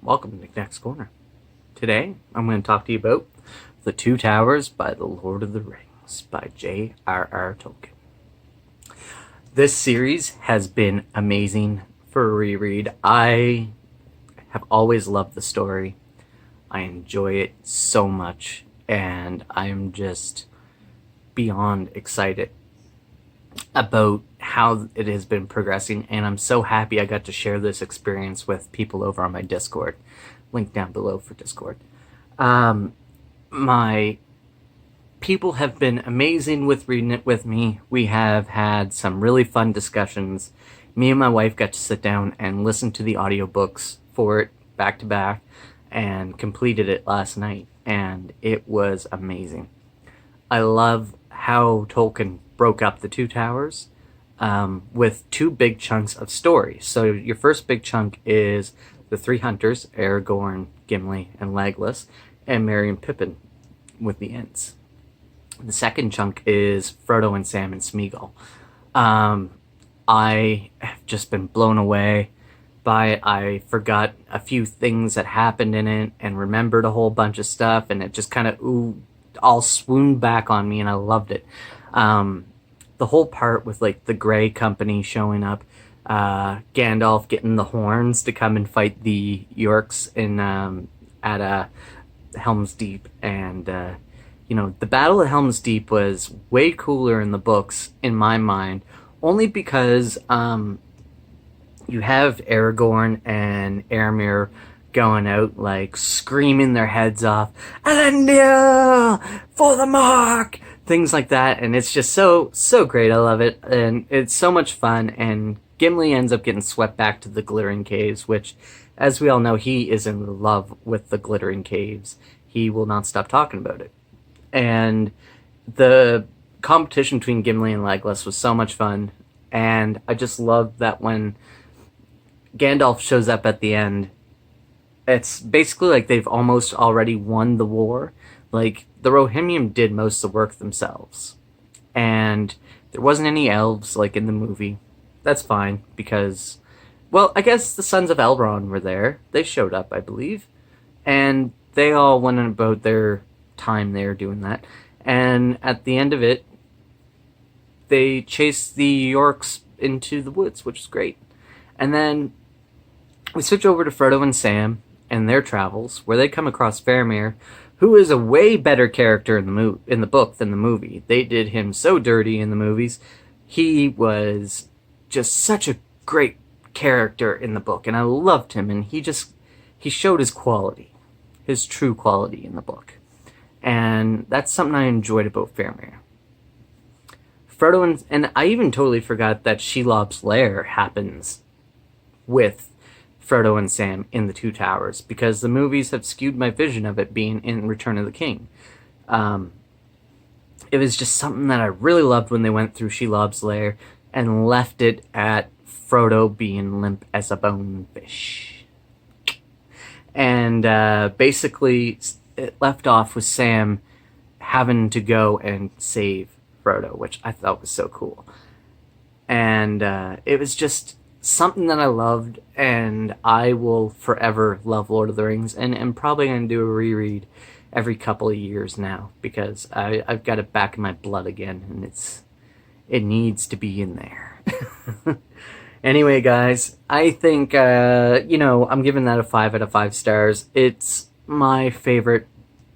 welcome to Nick's Corner. Today, I'm going to talk to you about The Two Towers by The Lord of the Rings by J.R.R. Tolkien. This series has been amazing for a reread. I have always loved the story. I enjoy it so much, and I'm just beyond excited about how it has been progressing, and I'm so happy I got to share this experience with people over on my Discord. Link down below for Discord. My people have been amazing with reading it with me. We have had some really fun discussions. Me and my wife got to sit down and listen to the audiobooks for it back to back and completed it last night, and it was amazing. I love how Tolkien broke up the Two Towers with two big chunks of story. So your first big chunk is the three hunters, Aragorn, Gimli, and Legolas, and Merry and Pippin with the Ents. The second chunk is Frodo and Sam and Smeagol. I have just been blown away by it. I forgot a few things that happened in it and remembered a whole bunch of stuff, and it just kind of all swooned back on me, and I loved it. The whole part with like the Grey Company showing up, Gandalf getting the horns to come and fight the Yorks in at Helm's Deep, and the Battle of Helm's Deep was way cooler in the books in my mind, only because you have Aragorn and Éomer going out like screaming their heads off, Elendil for the mark, things like that, and it's just so great. I love it, and it's so much fun. And Gimli ends up getting swept back to the Glittering Caves, which, as we all know, he is in love with the Glittering Caves. He will not stop talking about it. And the competition between Gimli and Legolas was so much fun, and I just love that when Gandalf shows up at the end, it's basically like they've almost already won the war. Like, the Rohirrim did most of the work themselves. And there wasn't any elves, like, in the movie. That's fine, because, well, I guess the Sons of Elrond were there. They showed up, I believe. And they all went about their time there doing that. And at the end of it, they chased the Yorks into the woods, which is great. And then we switch over to Frodo and Sam and their travels, where they come across Faramir, who is a way better character in the book than the movie. They did him so dirty in the movies. He was just such a great character in the book, and I loved him, and he showed his quality, his true quality in the book. And that's something I enjoyed about Faramir. Frodo and I even totally forgot that Shelob's lair happens with Frodo and Sam in the Two Towers, because the movies have skewed my vision of it being in Return of the King. It was just something that I really loved when they went through Shelob's lair and left it at Frodo being limp as a bonefish. And basically, it left off with Sam having to go and save Frodo, which I thought was so cool. And it was just something that I loved, and I will forever love Lord of the Rings, and I'm probably going to do a reread every couple of years now, because I've got it back in my blood again, and it needs to be in there. Anyway, guys, I think, I'm giving that a 5 out of 5 stars. It's my favorite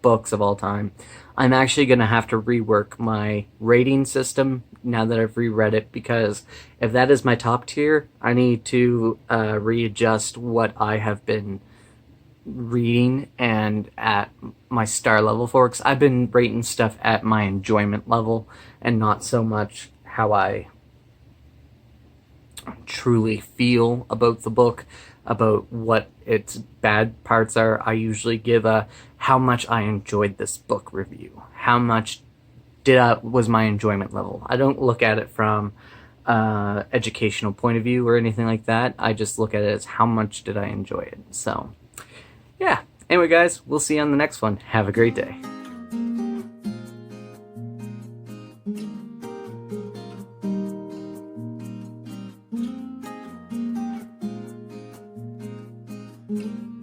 books of all time. I'm actually going to have to rework my rating system now that I've reread it, because if that is my top tier, I need to readjust what I have been reading and at my star level for, because I've been rating stuff at my enjoyment level and not so much how I truly feel about the book, about what its bad parts are. I usually give a how much I enjoyed this book review. How much was my enjoyment level. I don't look at it from educational point of view or anything like that. I just look at it as how much did I enjoy it. So, yeah. Anyway, guys, we'll see you on the next one. Have a great day. Mm-hmm.